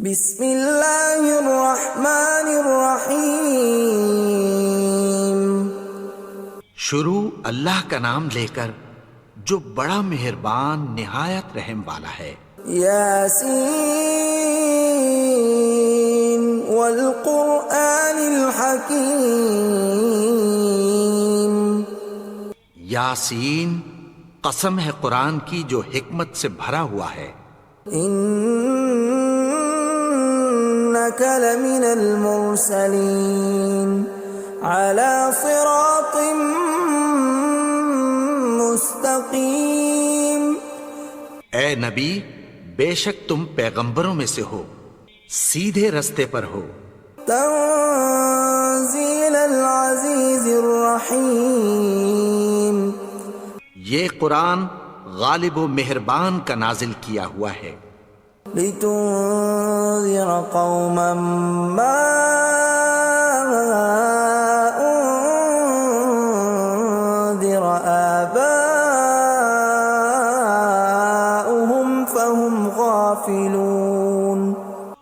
بسم اللہ الرحمن الرحیم۔ شروع اللہ کا نام لے کر جو بڑا مہربان نہایت رحم والا ہے۔ یاسین والقرآن الحکیم۔ یاسین، قسم ہے قرآن کی جو حکمت سے بھرا ہوا ہے۔ انک لمن المرسلین علی صراط مستقیم۔ اے نبی، بے شک تم پیغمبروں میں سے ہو، سیدھے رستے پر ہو۔ تنزیل العزیز الرحیم۔ یہ قرآن غالب و مہربان کا نازل کیا ہوا ہے۔ لتنذر قوما ما انذر آباؤهم فهم غافلون۔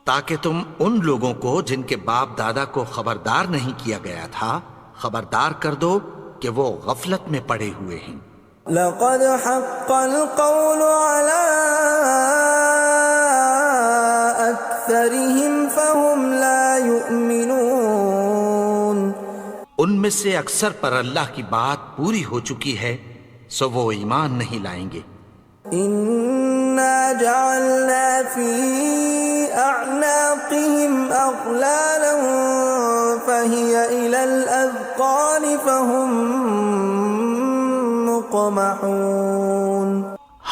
تاکہ تم ان لوگوں کو جن کے باپ دادا کو خبردار نہیں کیا گیا تھا خبردار کر دو کہ وہ غفلت میں پڑے ہوئے ہیں۔ لقد حق القول على أكثرهم فهم لا يؤمنون۔ ان میں سے اکثر پر اللہ کی بات پوری ہو چکی ہے سو وہ ایمان نہیں لائیں گے۔ إنا جعلنا في أعناقهم أغلالا فهي إلى الأذقان فهم مقمحون۔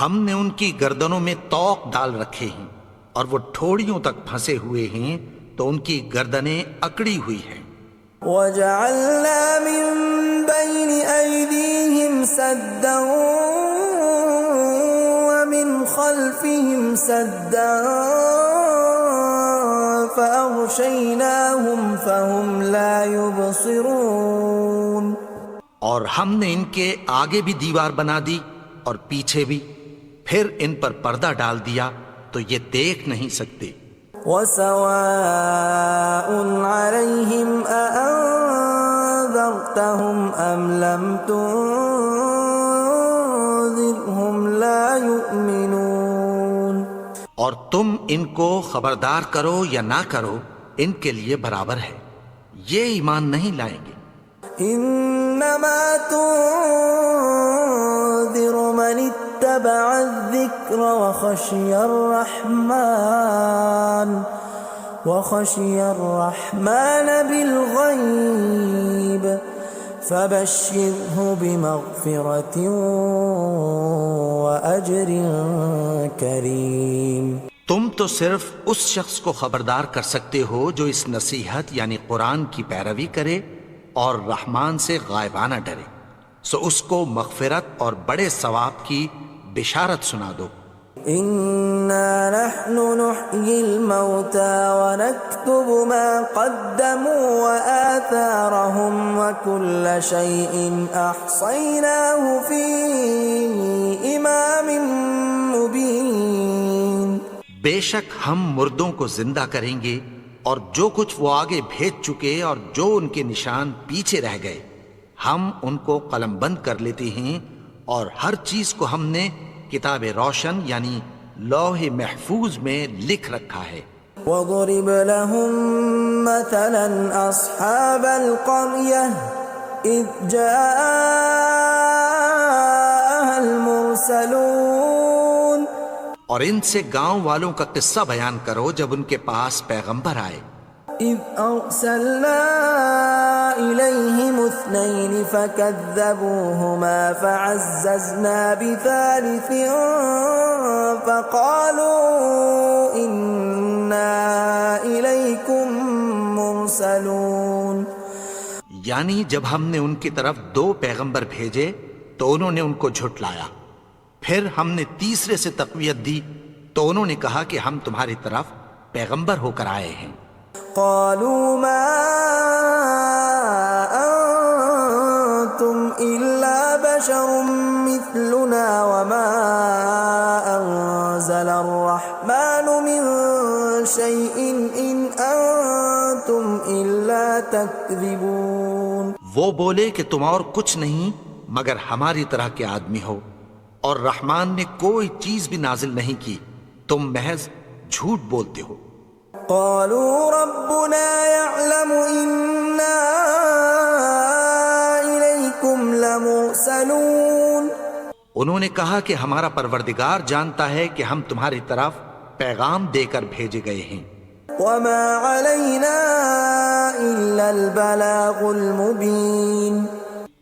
ہم نے ان کی گردنوں میں طوق ڈال رکھے ہیں اور وہ ٹھوڑیوں تک پھنسے ہوئے ہیں تو ان کی گردنیں اکڑی ہوئی ہیں۔ وجعلنا من بين أيديهم سدا ومن خلفهم سدا فأغشيناهم فهم لا يبصرون۔ اور ہم نے ان کے آگے بھی دیوار بنا دی اور پیچھے بھی، پھر ان پر پردہ ڈال دیا تو یہ دیکھ نہیں سکتے۔ وَسَوَاءٌ عَلَيْهِمْ أَأَنذَرْتَهُمْ أَمْ لَمْ تُنذِرْهُمْ لَا يُؤْمِنُونَ۔ اور تم ان کو خبردار کرو یا نہ کرو ان کے لیے برابر ہے، یہ ایمان نہیں لائیں گے۔ انما تنذر من اتبع الذکر وخشی الرحمن بالغیب فبشرہ بمغفرۃ واجر کریم۔ تم تو صرف اس شخص کو خبردار کر سکتے ہو جو اس نصیحت یعنی قرآن کی پیروی کرے اور رحمان سے غائبانہ ڈرے، سو اس کو مغفرت اور بڑے ثواب کی بشارت سنا دو۔ اِنَّا نَحْنُ نُحْيِي الْمَوْتَى وَنَكْتُبُ مَا قَدَّمُوا وَآثَارَهُمْ وَكُلَّ شَيْءٍ أَحْصَيْنَاهُ فِي إِمَامٍ مُبِينٍ۔ بے شک ہم مردوں کو زندہ کریں گے اور جو کچھ وہ آگے بھیج چکے اور جو ان کے نشان پیچھے رہ گئے ہم ان کو قلم بند کر لیتے ہیں، اور ہر چیز کو ہم نے کتاب روشن یعنی لوح محفوظ میں لکھ رکھا ہے۔ وَضُرِبَ لَهُم مَّثَلًا أَصْحَابَ الْقَرْيَةِ إِذْ جَاءَهَا الْمُرْسَلُونَ۔ اور ان سے گاؤں والوں کا قصہ بیان کرو جب ان کے پاس پیغمبر آئے۔ إِذْ أَرْسَلْنَا إِلَيْهِمُ اثْنَيْنِ فَكَذَّبُوهُمَا فَعَزَّزْنَا بِثَالِثٍ فَقَالُوا إِنَّا إِلَيْكُمْ مُرْسَلُونَ۔ یعنی جب ہم نے ان کی طرف 2 پیغمبر بھیجے تو انہوں نے ان کو جھٹلایا، پھر ہم نے تیسرے سے تقویت دی تو انہوں نے کہا کہ ہم تمہاری طرف پیغمبر ہو کر آئے ہیں۔ قالوا ما انتم الا بشر مثلنا وما انزل الرحمن من شيء إن أنتم إلا تكذبون. وہ بولے کہ تم اور کچھ نہیں مگر ہماری طرح کے آدمی ہو، اور رحمان نے کوئی چیز بھی نازل نہیں کی، تم محض جھوٹ بولتے ہو. قالوا ربنا يعلم إنا إليكم لمرسلون. انہوں نے کہا کہ ہمارا پروردگار جانتا ہے کہ ہم تمہاری طرف پیغام دے کر بھیجے گئے ہیں. وما علينا إلا البلاغ المبين.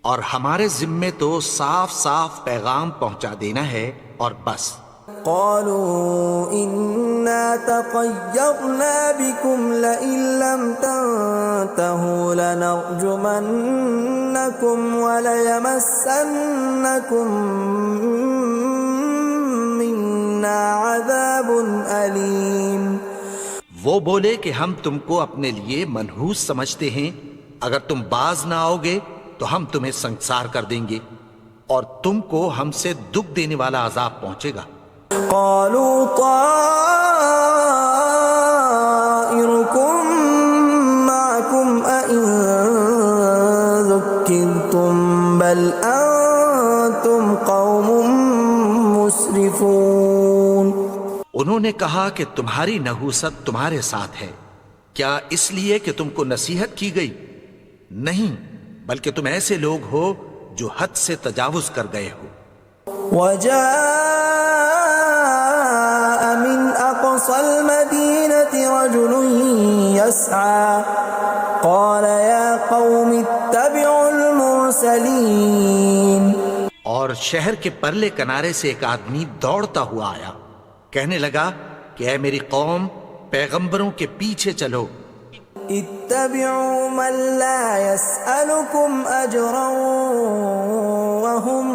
اور ہمارے ذمے تو صاف صاف پیغام پہنچا دینا ہے اور بس. قالوا إنا تطيرنا بكم لئن لم تنتهوا لنرجمنكم وليمسنكم منا عذاب أليم. وہ بولے کہ ہم تم کو اپنے لیے منحوس سمجھتے ہیں، اگر تم باز نہ آؤ گے تو ہم تمہیں سنسار کر دیں گے اور تم کو ہم سے دکھ دینے والا عذاب پہنچے گا. قالوا طائركم معكم أئن ذكرتم بل أنتم قوم مسرفون. انہوں نے کہا کہ تمہاری نحوست تمہارے ساتھ ہے، کیا اس لیے کہ تم کو نصیحت کی گئی؟ نہیں، بلکہ تم ایسے لوگ ہو جو حد سے تجاوز کر گئے ہو. وجاء من أقصى المدينة رجل يسعى قال يا قوم اتبعوا المرسلين. اور شہر کے پرلے کنارے سے ایک آدمی دوڑتا ہوا آیا، کہنے لگا کہ اے میری قوم، پیغمبروں کے پیچھے چلو. اتبعوا من لا يسألكم أجرا وهم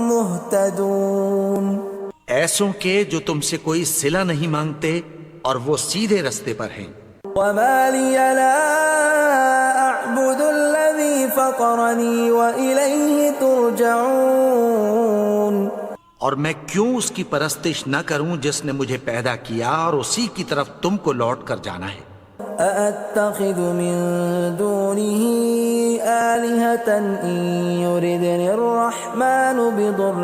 مهتدون. ایسوں کے جو تم سے کوئی صلہ نہیں مانگتے اور وہ سیدھے رستے پر ہیں. وما لي لا أعبد الذي فطرني وإليه ترجعون. اور میں کیوں اس کی پرستش نہ کروں جس نے مجھے پیدا کیا اور اسی کی طرف تم کو لوٹ کر جانا ہے. أأتخذ من دونه آلهة إن يردني الرحمن بضر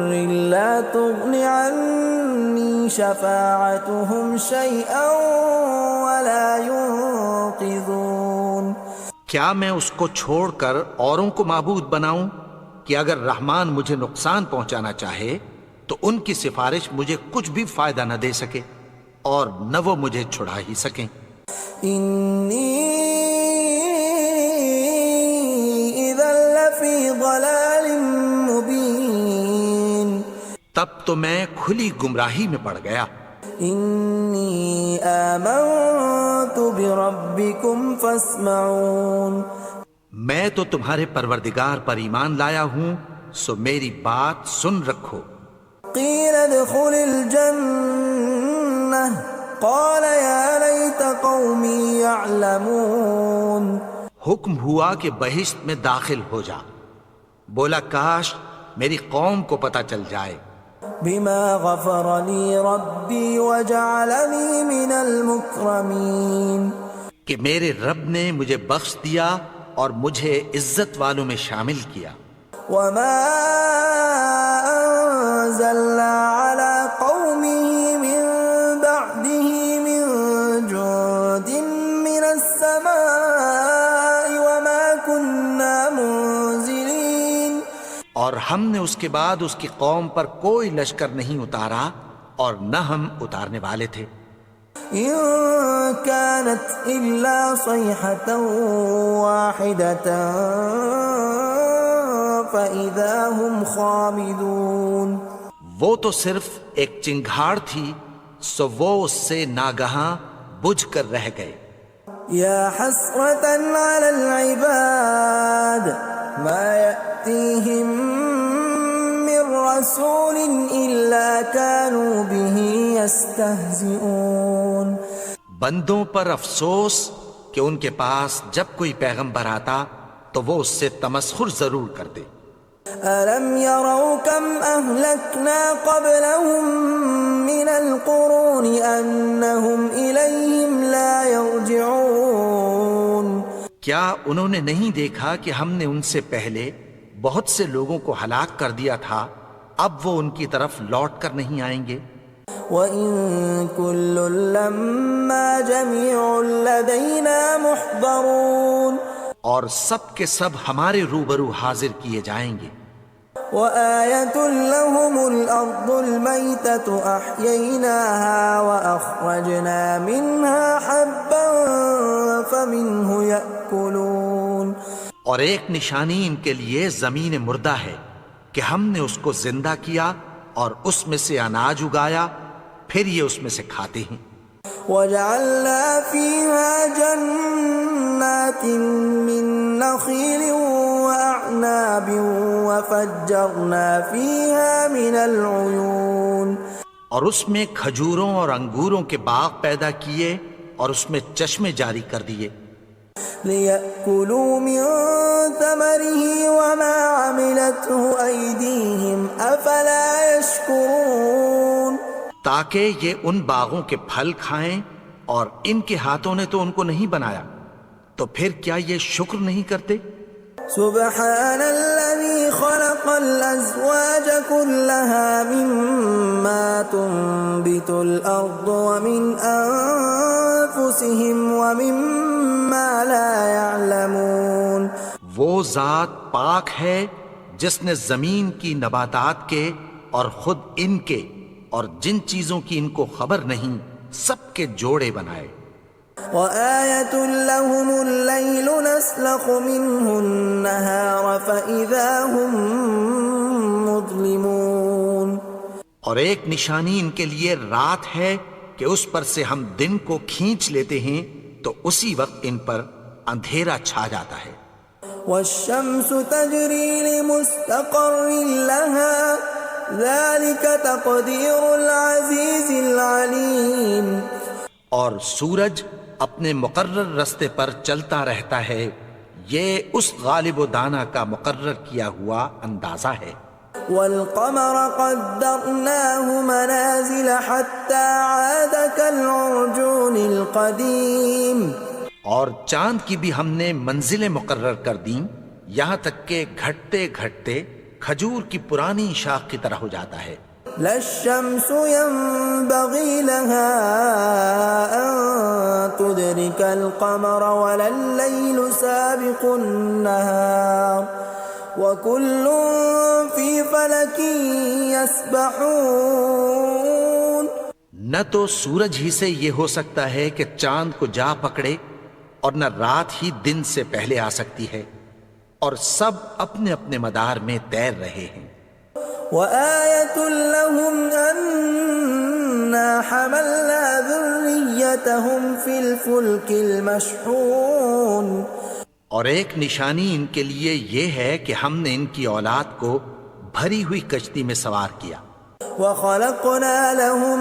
لا تغن عني شفاعتهم شيئا ولا ينقذون. کیا میں اس کو چھوڑ کر اوروں کو معبود بناؤں کہ اگر رحمان مجھے نقصان پہنچانا چاہے تو ان کی سفارش مجھے کچھ بھی فائدہ نہ دے سکے اور نہ وہ مجھے چھڑا ہی سکیں. إني إذا لفي ضلال مبين. تب تو میں کھلی گمراہی میں پڑ گیا. إني آمنت بربكم فاسمعون. میں تو تمہارے پروردگار پر ایمان لایا ہوں، سو میری بات سن رکھو. قيل ادخل الجنة قال يا ليت قومي يعلمون. حکم ہوا کہ بہشت میں داخل ہو جا. بولا کاش میری قوم کو پتہ چل جائے. بما غفر لي ربي وجعلني من المكرمين. کہ میرے رب نے مجھے بخش دیا اور مجھے عزت والوں میں شامل کیا. وما أنزلنا على قومه من بعده من جند من السماء وما كنا منزلين. اور ہم نے اس کے بعد اس کی قوم پر کوئی لشکر نہیں اتارا اور نہ ہم اتارنے والے تھے. إن كانت إلا صيحة واحدة فإذا هم خامدون. وہ تو صرف ایک چنگھاڑ تھی، سو وہ اس سے ناگہاں بجھ کر رہ گئے. يا حسرة على العباد ما يأتيهم من رسول إلا كانوا به يستهزئون. بندوں پر افسوس کہ ان کے پاس جب کوئی پیغمبر آتا تو وہ اس سے تمسخر ضرور کرتے. ألم يروا كم أهلكنا قبلهم من القرون أنهم إليهم لا يرجعون کیا انہوں نے نہیں دیکھا کہ ہم نے ان سے پہلے بہت سے لوگوں کو ہلاک کر دیا تھا، اب وہ ان کی طرف لوٹ کر نہیں آئیں گے؟ وَإِن كُلٌّ لَّمَّا جَمِيعٌ لَّدَيْنَا مُحْضَرُونَ اور سب کے سب ہمارے روبرو حاضر کیے جائیں گے۔ وَآيَةٌ لَّهُمُ الْأَرْضُ الْمَيْتَةُ أَحْيَيْنَاهَا وَأَخْرَجْنَا مِنْهَا حَبًّا فَمِنْهُ يَأْكُلُونَ اور ایک نشانی ان کے لیے زمین مردہ ہے کہ ہم نے اس کو زندہ کیا اور اس میں سے اناج اگایا، پھر یہ اس میں سے کھاتے ہیں۔ وَجَعَلْنَا فِيهَا جَنَّاتٍ مِّن نَّخِيلٍ وَأَعْنَابٍ وَفَجَّرْنَا فِيهَا مِنَ الْعُيُونِ اور اس میں کھجوروں اور انگوروں کے باغ پیدا کیے اور اس میں چشمے جاری کر دیے، لِيَأْكُلُوا مِن ثَمَرِهِ وَمَا عَمِلَتْهُ أَيْدِيهِمْ أَفَلَا يَشْكُرُونَ تاکہ یہ ان باغوں کے پھل کھائیں، اور ان کے ہاتھوں نے تو ان کو نہیں بنایا، تو پھر کیا یہ شکر نہیں کرتے؟ سبحان الذي خلق الأزواج كلها مما تنبت الأرض ومن أنفسهم ومما لا يعلمون وہ ذات پاک ہے جس نے زمین کی نباتات کے اور خود ان کے اور جن چیزوں کی ان کو خبر نہیں سب کے جوڑے بنائے۔ وآية لهم الليل نسلخ منه النهار فإذا هم مظلمون اور ایک نشانی ان کے لیے رات ہے کہ اس پر سے ہم دن کو کھینچ لیتے ہیں تو اسی وقت ان پر اندھیرا چھا جاتا ہے۔ والشمس تجري لمستقر لها ذلك تقدير العزيز العليم اور سورج اپنے مقرر رستے پر چلتا رہتا ہے، یہ اس غالب و دانا کا مقرر کیا ہوا اندازہ ہے۔ والقمر قدرناه منازل حتى عاد كالعرجون القديم اور چاند کی بھی ہم نے منزلیں مقرر کر دیں، یہاں تک کہ گھٹتے گھٹتے کھجور کی پرانی شاخ کی طرح ہو جاتا ہے۔ لا الشمس ينبغي لها أن تدرك القمر ولا الليل سابق النهار وكل في فلك يسبحون نہ تو سورج ہی سے یہ ہو سکتا ہے کہ چاند کو جا پکڑے، اور نہ رات ہی دن سے پہلے آ سکتی ہے، اور سب اپنے اپنے مدار میں تیر رہے ہیں۔ وآية لهم أنا حملنا ذريتهم في الفلك المشحون اور ایک نشانی ان کے لیے یہ ہے کہ ہم نے ان کی اولاد کو بھری ہوئی کشتی میں سوار کیا۔ وخلقنا لهم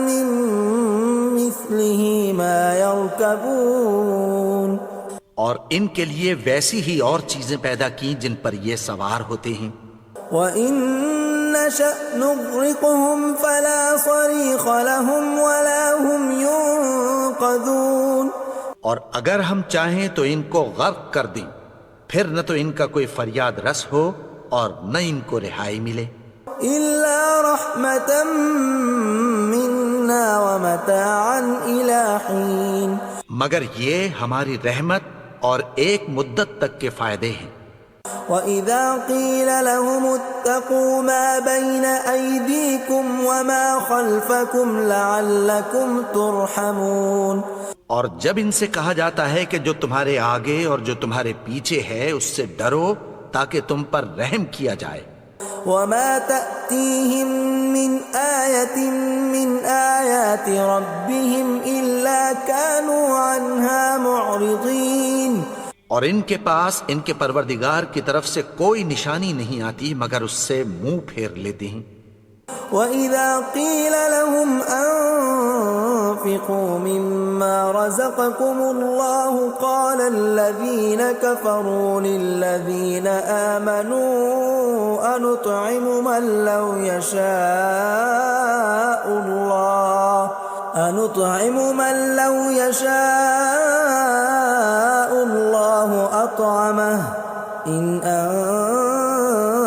من مثله ما يركبون اور ان کے لیے ویسی ہی اور چیزیں پیدا کی جن پر یہ سوار ہوتے ہیں۔ وَإِن نَّشَأْ نُغْرِقْهُمْ فَلَا صَرِيخَ لَهُمْ وَلَا هُمْ يُنقَذُونَ اور اگر ہم چاہیں تو ان کو غرق کر دیں، پھر نہ تو ان کا کوئی فریاد رس ہو اور نہ ان کو رہائی ملے۔ إِلَّا رَحْمَةً مِّنَّا وَمَتَاعًا إِلَىٰ حِينٍ مگر یہ ہماری رحمت اور ایک مدت تک کے فائدے ہیں۔ وَإِذَا قِيلَ لَهُمُ اتَّقُوا مَا بَيْنَ أَيْدِيكُمْ وَمَا خَلْفَكُمْ لَعَلَّكُمْ تُرْحَمُونَ اور جب ان سے کہا جاتا ہے کہ جو تمہارے آگے اور جو تمہارے پیچھے ہے اس سے ڈرو تاکہ تم پر رحم کیا جائے۔ وَمَا تَأْتِيهِم مِّنْ آيَةٍ مِّنْ آيَاتِ رَبِّهِمْ إِلَّا كَانُوا عَنْهَا مُعْرِضِينَ اور ان کے پاس ان کے پروردگار کی طرف سے کوئی نشانی نہیں آتی مگر اس سے منہ پھیر لیتے ہیں۔ وَإِذَا قِيلَ لَهُمْ أَنفِقُوا مِمَّا رَزَقَكُمُ اللَّهُ قَالَ الَّذِينَ كَفَرُوا لِلَّذِينَ آمَنُوا أَنُطْعِمُ مَن لَّوْ يَشَاءُ اللَّهُ أَطْعَمَهُ إِنْ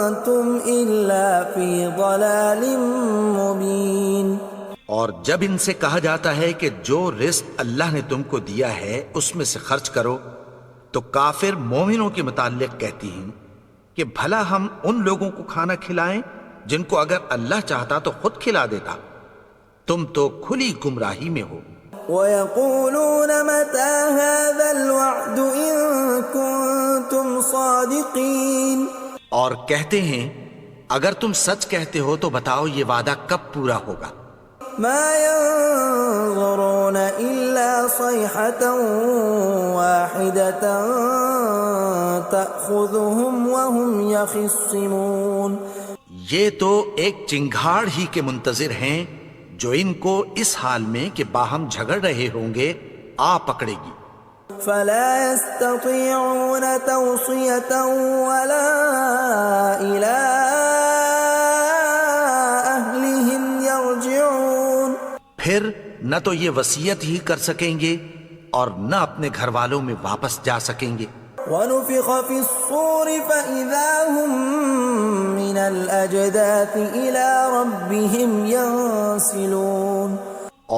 أَنتُمْ إِلَّا فِي ضَلَالٍ مُّبِينٍ۔ اور جب ان سے کہا جاتا ہے کہ جو رزق اللہ نے تم کو دیا ہے اس میں سے خرچ کرو، تو کافر مومنوں کے متعلق کہتی ہیں کہ بھلا ہم ان لوگوں کو کھانا کھلائیں جن کو اگر اللہ چاہتا تو خود کھلا دیتا، تم تو کھلی گمراہی میں ہو۔ وَيَقُولُونَ مَتَى هَذَا الْوَعْدُ إِن كُنتُمْ صَادِقِينَ، اور کہتے ہیں اگر تم سچ کہتے ہو تو بتاؤ یہ وعدہ کب پورا ہوگا۔ مَا يَنظُرُونَ إِلَّا صَيْحَةً وَاحِدَةً تَأْخُذُهُمْ وَهُمْ يَخِصِّمُونَ، یہ تو ایک چنگھاڑ ہی کے منتظر ہیں جو ان کو اس حال میں کہ باہم جھگڑ رہے ہوں گے آ پکڑے گی۔ فَلَا يَسْتَطِيعُونَ تَوْصِيَةً وَلَا إِلَىٰ أَهْلِهِمْ يَرْجِعُونَ، پھر نہ تو یہ وصیت ہی کر سکیں گے اور نہ اپنے گھر والوں میں واپس جا سکیں گے۔ وَنُفِخَ فِي الصُّورِ فَإِذَا هُم مِّنَ الْأَجْدَاثِ إِلَىٰ رَبِّهِمْ يَنسِلُونَ،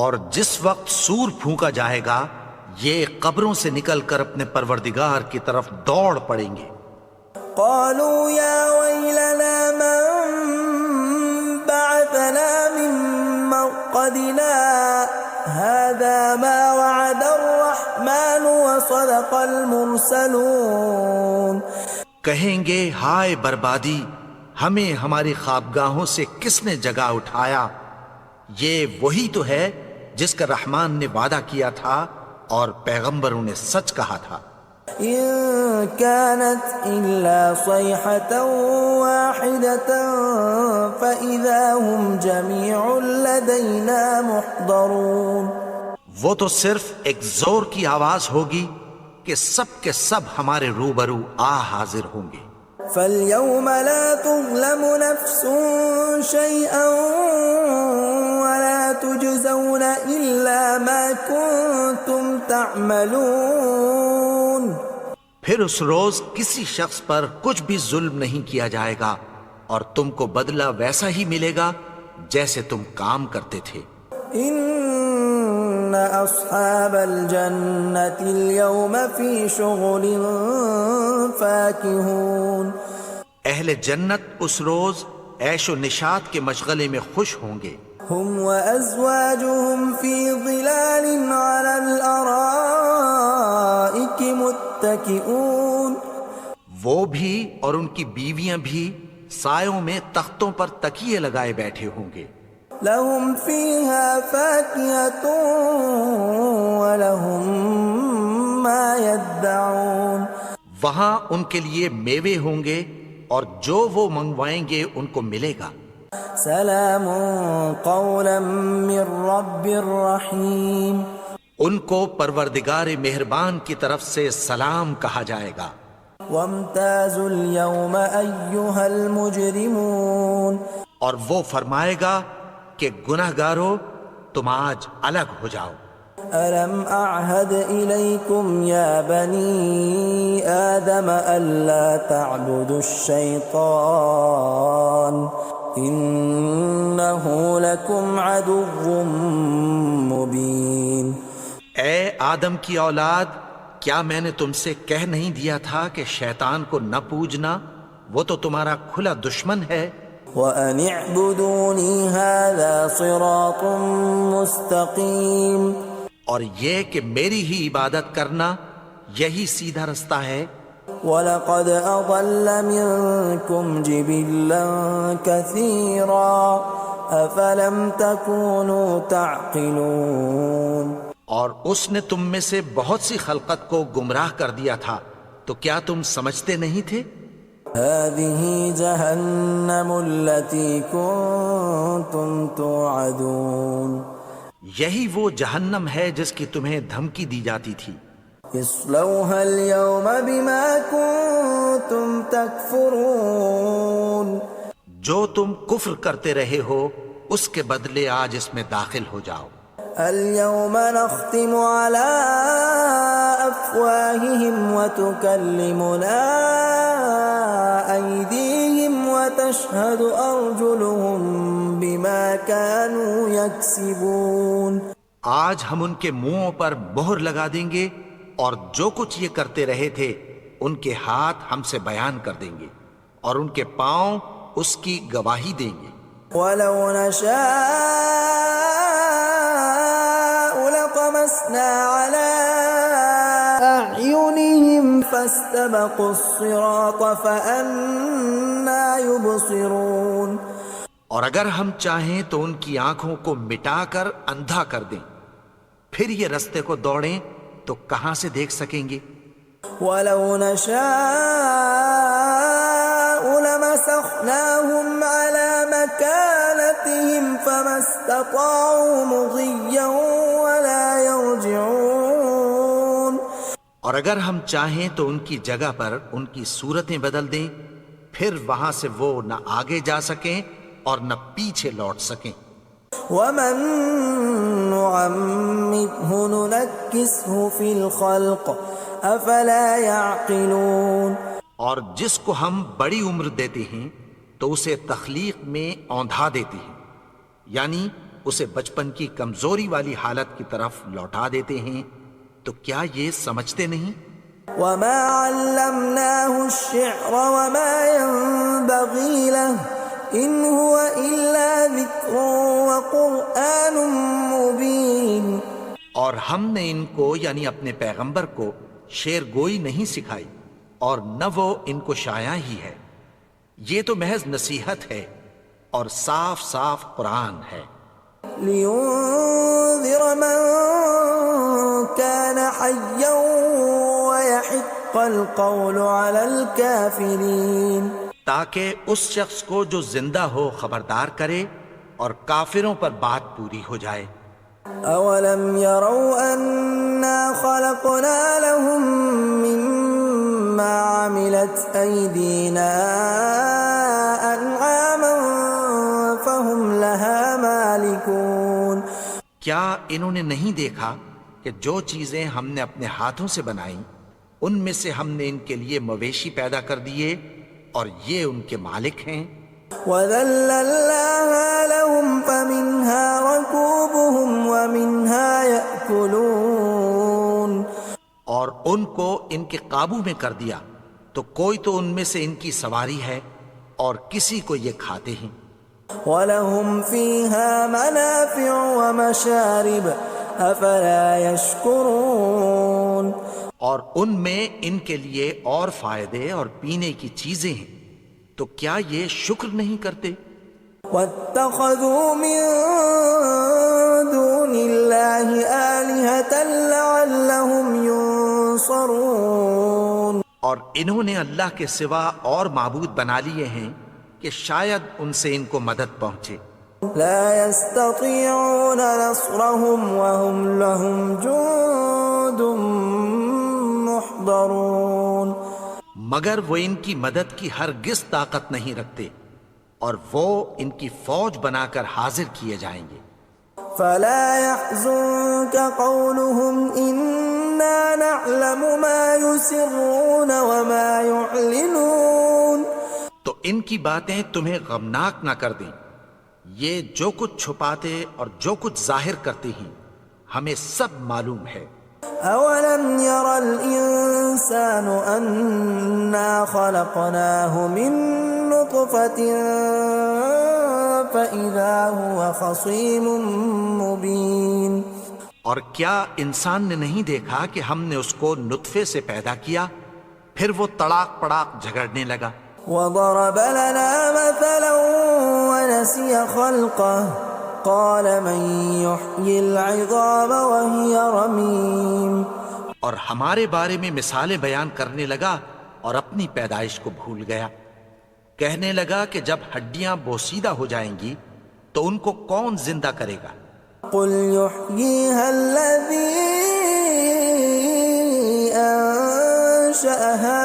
اور جس وقت سور پھونکا جائے گا یہ قبروں سے نکل کر اپنے پروردگار کی طرف دوڑ پڑیں گے۔ قَالُوا يَا وَيْلَنَا مَن بَعَثَنَا مِن مَّرْقَدِنَا هَٰذَا مَا وَعَدَ الرَّحْمَٰنُ وَصَدَقَ الْمُرْسَلُونَ، کہیں گے ہائے بربادی، ہمیں ہماری خوابگاہوں سے کس نے جگا اٹھایا، یہ وہی تو ہے جس کا رحمان نے وعدہ کیا تھا اور پیغمبروں نے سچ کہا تھا۔ إِن كَانَتْ إِلَّا صَيْحَةً وَاحِدَةً فَإِذَا هُمْ جَمِيعٌ لَّدَيْنَا مُحْضَرُونَ، وہ تو صرف ایک زور کی آواز ہوگی کہ سب کے سب ہمارے روبرو حاضر ہوں گے۔ فَالْيَوْمَ لَا تُظْلَمُ نَفْسٌ شَيْئًا وَلَا تُجْزَوْنَ إِلَّا مَا كُنتُمْ تَعْمَلُونَ، پھر اس روز کسی شخص پر کچھ بھی ظلم نہیں کیا جائے گا اور تم کو بدلہ ویسا ہی ملے گا جیسے تم کام کرتے تھے۔ إِنَّ أَصْحَابَ الْجَنَّةِ الْيَوْمَ فِي شُغُلٍ فَاكِهُونَ، اہل جنت اس روز عیش و نشاط کے مشغلے میں خوش ہوں گے۔ هُمْ وَأَزْوَاجُهُمْ فِي ظِلَالٍ عَلَى الْأَرَائِكِ مُتَّكِئُونَ، وہ بھی اور ان کی بیویاں بھی سایوں میں تختوں پر تکیے لگائے بیٹھے ہوں گے۔ لَهُمْ فِيهَا فَاكِهَةٌ وَلَهُمْ مَا يَدَّعُونَ، وہاں ان کے لیے میوے ہوں گے اور جو وہ منگوائیں گے ان کو ملے گا۔ سلام قولا من رب الرحیم، ان کو پروردگار مہربان کی طرف سے سلام کہا جائے گا۔ وامتازوا اليوم ایھا المجرمون، اور وہ فرمائے گا کہ گنہگارو تم آج الگ ہو جاؤ۔ ألم أعهد إليكم يا بني آدم ألا تعبدوا الشيطان إنه لكم عدو مبين۔ اے آدم کی اولاد، کیا میں نے تم سے کہہ نہیں دیا تھا کہ شیطان کو نہ پوجنا، وہ تو تمہارا کھلا دشمن ہے۔ وَأَنِ اعْبُدُونِي هَذَا صِرَاطٌ مُسْتَقِيمٌ، اور یہ کہ میری ہی عبادت کرنا یہی سیدھا رستہ ہے۔ وَلَقَدْ أَضَلَّ مِنكُمْ جِبِلًّا كَثِيرًا أَفَلَمْ تَكُونُوا تَعْقِلُونَ، اور اس نے تم میں سے بہت سی خلقت کو گمراہ کر دیا تھا، تو کیا تم سمجھتے نہیں تھے؟ هذه جهنم التي كنتم توعدون یہی وہ جہنم ہے جس کی تمہیں دھمکی دی جاتی تھی. اصلوها اليوم بما كنتم تكفرون جو تم کفر کرتے رہے ہو اس کے بدلے آج اس میں داخل ہو جاؤ. اليوم نختم على أفواههم وتكلمنا أيديهم وتشهد أرجلهم بما كانوا يكسبون. آج ہم ان کے منہوں پر مہر لگا دیں گے اور جو کچھ یہ کرتے رہے تھے ان کے ہاتھ ہم سے بیان کر دیں گے اور ان کے پاؤں اس کی گواہی دیں گے. ولو نشاء لطمسنا على أعينهم فاستبقوا الصراط فأنا يبصرون. اور اگر ہم چاہیں تو ان کی آنکھوں کو مٹا کر اندھا کر دیں، پھر یہ رستے کو دوڑیں تو کہاں سے دیکھ سکیں گے. ولو نشاء لمسخناهم على مكانتهم فما استطاعوا مضيا ولا يرجعون. اور اگر ہم چاہیں تو ان کی جگہ پر ان کی صورتیں بدل دیں، پھر وہاں سے وہ نہ آگے جا سکیں اور نہ پیچھے لوٹ سکیں. ومن نعمره ننكسه في الخلق افلا يعقلون. اور جس کو ہم بڑی عمر دیتے ہیں تو اسے تخلیق میں اوندھا دیتے ہیں، یعنی اسے بچپن کی کمزوری والی حالت کی طرف لوٹا دیتے ہیں. تو کیا یہ سمجھتے نہیں؟ وما علمناه الشعر وما ينبغي له ان هو الا ذکر وقرآن مبین. اور ہم نے ان کو یعنی اپنے پیغمبر کو شعر گوئی نہیں سکھائی اور نہ وہ ان کو شاعر ہی ہے، یہ تو محض نصیحت ہے اور صاف صاف قرآن ہے. لينذر من كان حيا ويحق القول على الكافرين. تاکہ اس شخص کو جو زندہ ہو خبردار کرے اور کافروں پر بات پوری ہو جائے. اولم يروا انا خلقنا لهم مما عملت ايدينا انعاما فهم لها مالكون. کیا انہوں نے نہیں دیکھا کہ جو چیزیں ہم نے اپنے ہاتھوں سے بنائیں ان میں سے ہم نے ان کے لیے مویشی پیدا کر دیے اور یہ ان کے مالک ہیں. وَذَلَّلْنَاهَا لَهُمْ فَمِنْهَا رَكُوبُهُمْ وَمِنْهَا يَأْكُلُونَ. اور ان کو ان کے قابو میں کر دیا تو کوئی تو ان میں سے ان کی سواری ہے اور کسی کو یہ کھاتے ہیں. وَلَهُمْ فِيهَا مَنَافِعُ وَمَشَارِبُ أَفَلَا يَشْكُرُونَ. اور ان میں ان کے لیے اور فائدے اور پینے کی چیزیں ہیں، تو کیا یہ شکر نہیں کرتے؟ وَاتَّخَذُوا مِن دُونِ اللَّهِ آلِهَةً لَعَلَّهُمْ يُنصَرُونَ. اور انہوں نے اللہ کے سوا اور معبود بنا لیے ہیں کہ شاید ان سے ان کو مدد پہنچے. لا يستطيعون نصرهم وهم لهم جند محضرون. مگر وہ ان کی مدد کی ہرگز طاقت نہیں رکھتے اور وہ ان کی فوج بنا کر حاضر کیے جائیں گے. فلا يحزنك قولهم إنا نعلم ما يسرون وما يعلنون. تو ان کی باتیں تمہیں غمناک نہ کر دیں، یہ جو کچھ چھپاتے اور جو کچھ ظاہر کرتے ہیں ہمیں سب معلوم ہے. أولم ير الإنسان أنا خلقناه من نطفة فإذا هو خصيم مبين. اور کیا انسان نے نہیں دیکھا کہ ہم نے اس کو نطفے سے پیدا کیا پھر وہ تڑاک پڑاک جھگڑنے لگا. وضرب لنا مثلا ونسي خلقه قال من يحيي العظام وهي رميم. اور ہمارے بارے میں مثالیں بیان کرنے لگا اور اپنی پیدائش کو بھول گیا. کہنے لگا کہ جب ہڈیاں بوسیدہ ہو جائیں گی تو ان کو کون زندہ کرے گا؟ قل يحييها الذي أنشأها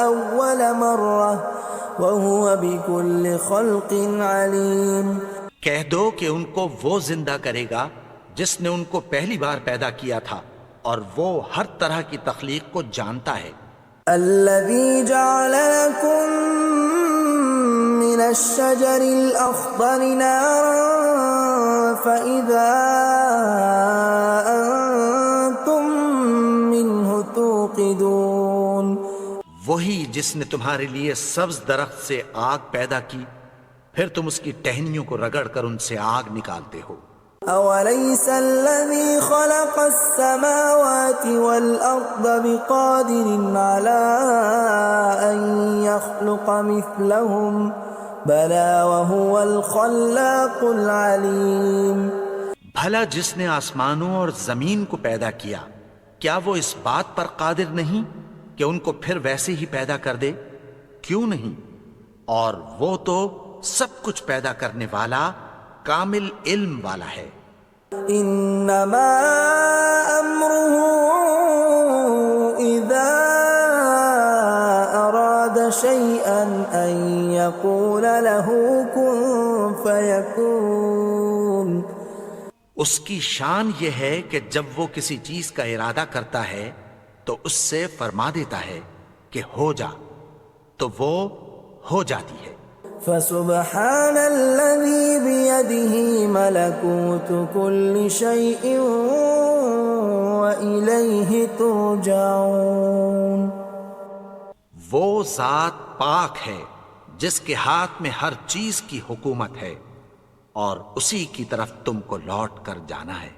أول مرة وهو بكل خلق عليم. کہہ دو کہ ان کو وہ زندہ کرے گا جس نے ان کو پہلی بار پیدا کیا تھا اور وہ ہر طرح کی تخلیق کو جانتا ہے. الذي جعل لكم من الشجر الأخضر نارا فإذا أنتم منه توقدون. وہی جس نے تمہارے لیے سبز درخت سے آگ پیدا کی پھر تم اس کی ٹہنیوں کو رگڑ کر ان سے آگ نکالتے ہو. أوليس الذي خلق السماوات والأرض بقادر على أن يخلق مثلهم بلى وهو الخلاق العليم. بھلا جس نے آسمانوں اور زمین کو پیدا کیا کیا وہ اس بات پر قادر نہیں کہ ان کو پھر ویسے ہی پیدا کر دے؟ کیوں نہیں؟ اور وہ تو سب کچھ پیدا کرنے والا کامل علم والا ہے. انما امره اذا اراد شيئا ان يقول له كن فيكون. اس کی شان یہ ہے کہ جب وہ کسی چیز کا ارادہ کرتا ہے تو اس سے فرما دیتا ہے کہ ہو جا تو وہ ہو جاتی ہے. فسبحان الذي بيده ملكوت كل شيء وإليه ترجعون. وہ ذات پاک ہے جس کے ہاتھ میں ہر چیز کی حکومت ہے اور اسی کی طرف تم کو لوٹ کر جانا ہے.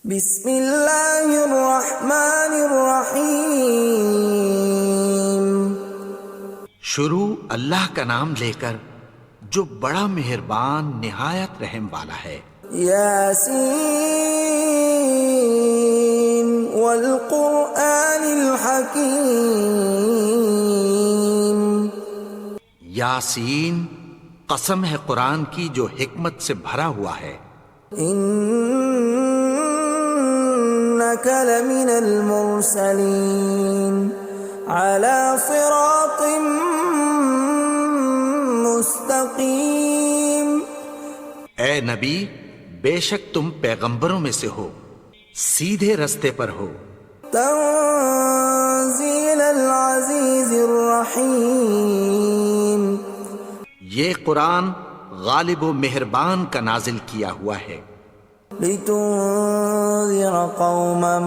بسم اللہ الرحمن الرحیم. شروع اللہ کا نام لے کر جو بڑا مہربان نہایت رحم والا ہے. یاسین والقرآن الحکیم. یاسین قسم ہے قرآن کی جو حکمت سے بھرا ہوا ہے. انک لمن المرسلین علی صراط مستقیم. اے نبی بے شک تم پیغمبروں میں سے ہو سیدھے رستے پر ہو. تنزیل العزیز الرحیم. یہ قرآن غالب و مہربان کا نازل کیا ہوا ہے. لتنذر قوما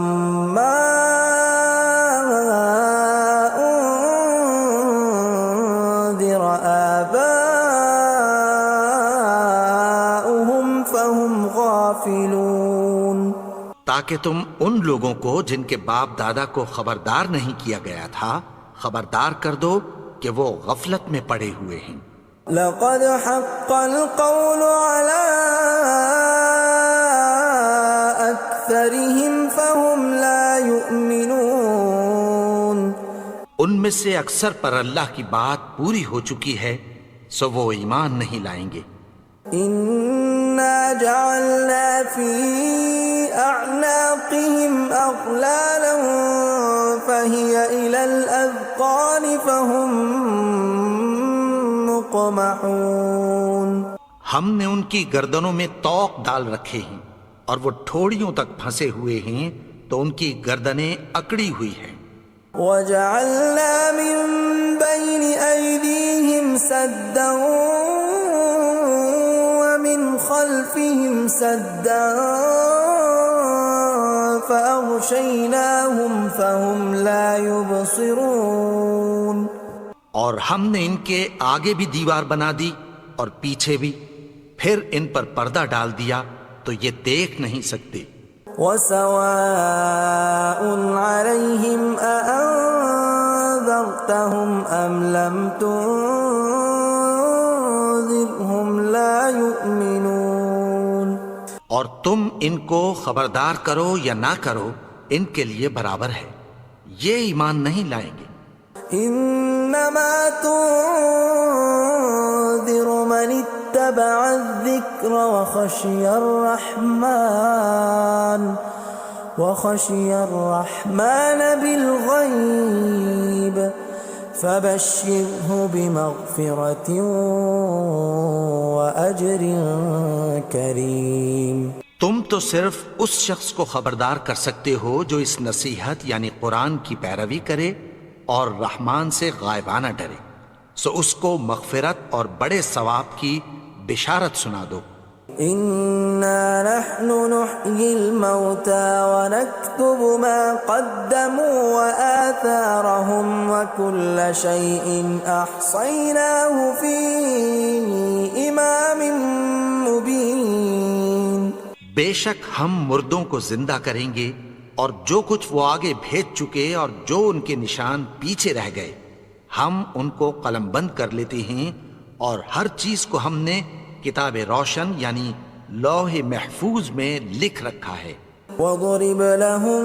ما انذر آباؤهم فهم غافلون. تاکہ تم ان لوگوں کو جن کے باپ دادا کو خبردار نہیں کیا گیا تھا خبردار کر دو کہ وہ غفلت میں پڑے ہوئے ہیں. لقد حق القول على أكثرهم فهم لا يؤمنون. ان میں سے اکثر پر اللہ کی بات پوری ہو چکی ہے سو وہ ایمان نہیں لائیں گے. إنا جعلنا في أعناقهم أغلالا فهي إلى الأذقان فهم مقمحون. ہم نے ان کی گردنوں میں طوق ڈال رکھے ہیں اور وہ ٹھوڑیوں تک پھنسے ہوئے ہیں تو ان کی گردنیں اکڑی ہوئی ہیں. وجعلنا من بين أيديهم سدا ومن خلفهم سدا فأغشيناهم فهم لا يبصرون. اور ہم نے ان کے آگے بھی دیوار بنا دی اور پیچھے بھی پھر ان پر پردہ ڈال دیا تو یہ دیکھ نہیں سکتے. وسواء عليهم أأنذرتهم أم لم تنذرهم لا يؤمنون. اور تم ان کو خبردار کرو یا نہ کرو ان کے لیے برابر ہے یہ ایمان نہیں لائیں گے. إنما تنذر من اتبع الذكر وخشي الرحمن بالغيب فبشره بمغفرة وأجر كريم۔ تم تو صرف اس شخص کو خبردار کر سکتے ہو جو اس نصیحت یعنی قرآن کی پیروی کرے اور رحمان سے غائبانہ ڈرے، سو اس کو مغفرت اور بڑے ثواب کی بشارت سنا دو۔ إنا نحن نحيي الموتى ونكتب ما قدموا وآثارهم وكل شيء أحصيناه في إمام مبين۔ بے شک ہم مردوں کو زندہ کریں گے اور جو کچھ وہ آگے بھیج چکے اور جو ان کے نشان پیچھے رہ گئے ہم ان کو قلم بند کر لیتے ہیں، اور ہر چیز کو ہم نے کتاب روشن یعنی لوح محفوظ میں لکھ رکھا ہے۔ وَضْرِبْ لَهُمْ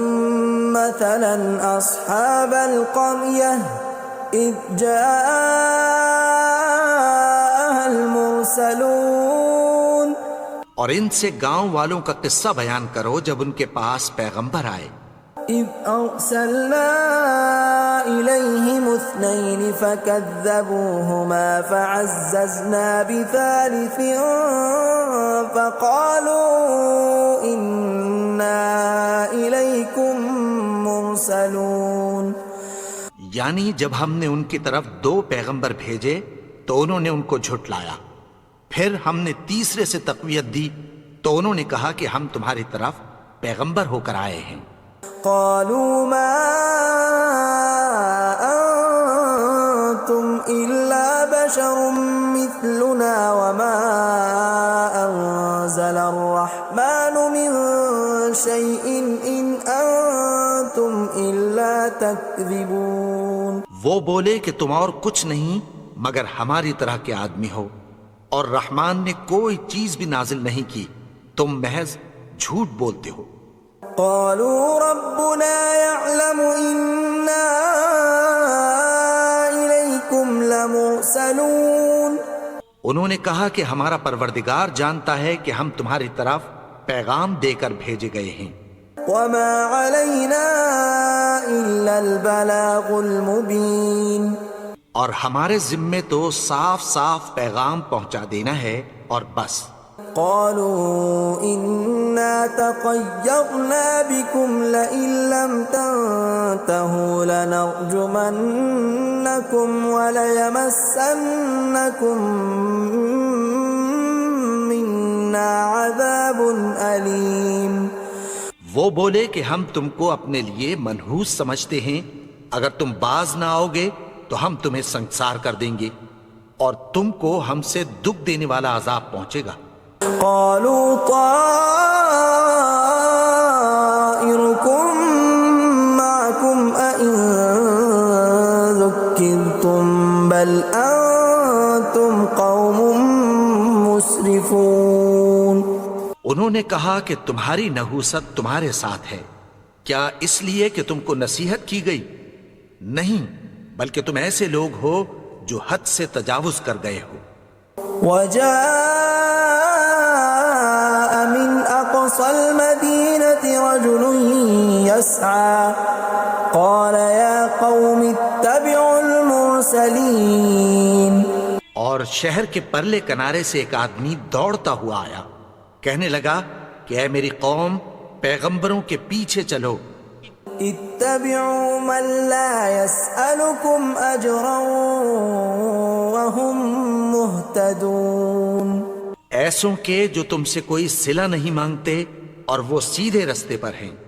مَثَلًا أَصْحَابَ الْقَرْيَةِ إِذْ جَاءَهَا الْمُرْسَلُونَ، اور ان سے گاؤں والوں کا قصہ بیان کرو جب ان کے پاس پیغمبر آئے۔ إِذْ أَرْسَلْنَا إِلَيْهِمُ اثْنَيْنِ فَكَذَّبُوهُمَا فَعَزَّزْنَا بِثَالِثٍ فَقَالُوا إِنَّا إِلَيْكُمْ مُرْسَلُونَ۔ یعنی جب ہم نے ان کی طرف 2 پیغمبر بھیجے تو انہوں نے ان کو جھٹلایا، پھر ہم نے تیسرے سے تقویت دی تو انہوں نے کہا کہ ہم تمہاری طرف پیغمبر ہو کر آئے ہیں۔ قالوا ما أنتم إلا بشر مثلنا وما أنزل الرحمن من شيء إن أنتم إلا تكذبون۔ وہ بولے کہ تم اور کچھ نہیں مگر ہماری طرح کے آدمی ہو، اور رحمان نے کوئی چیز بھی نازل نہیں کی، تم محض جھوٹ بولتے ہو۔ قالوا ربنا يعلم إنا إليكم لمرسلون۔ انہوں نے کہا کہ ہمارا پروردگار جانتا ہے کہ ہم تمہاری طرف پیغام دے کر بھیجے گئے ہیں۔ وما علينا إلا البلاغ المبين۔ اور ہمارے ذمے تو صاف صاف پیغام پہنچا دینا ہے اور بس۔ قالوا إنا تطيرنا بكم لئن لم تنتهوا لنرجمنكم وليمسنكم منا عذاب أليم۔ وہ بولے کہ ہم تم کو اپنے لیے منحوس سمجھتے ہیں، اگر تم باز نہ آؤ گے تو ہم تمہیں سنگسار کر دیں گے اور تم کو ہم سے دکھ دینے والا عذاب پہنچے گا۔ قالوا طائركم معكم أئن ذكرتم بل أنتم قوم مسرفون۔ انہوں نے کہا کہ تمہاری نحوست تمہارے ساتھ ہے، کیا اس لیے کہ تم کو نصیحت کی گئی؟ نہیں، بلکہ تم ایسے لوگ ہو جو حد سے تجاوز کر گئے ہو۔ وجاء من أقصى المدينة رجل يسعى قال يا قوم اتبعوا المرسلين۔ اور شہر کے پرلے کنارے سے ایک آدمی دوڑتا ہوا آیا، کہنے لگا کہ اے میری قوم، پیغمبروں کے پیچھے چلو۔ اتبعوا من لا يسألكم أجرا وهم مهتدون۔ ایسوں کے جو تم سے کوئی صلہ نہیں مانگتے اور وہ سیدھے رستے پر ہیں۔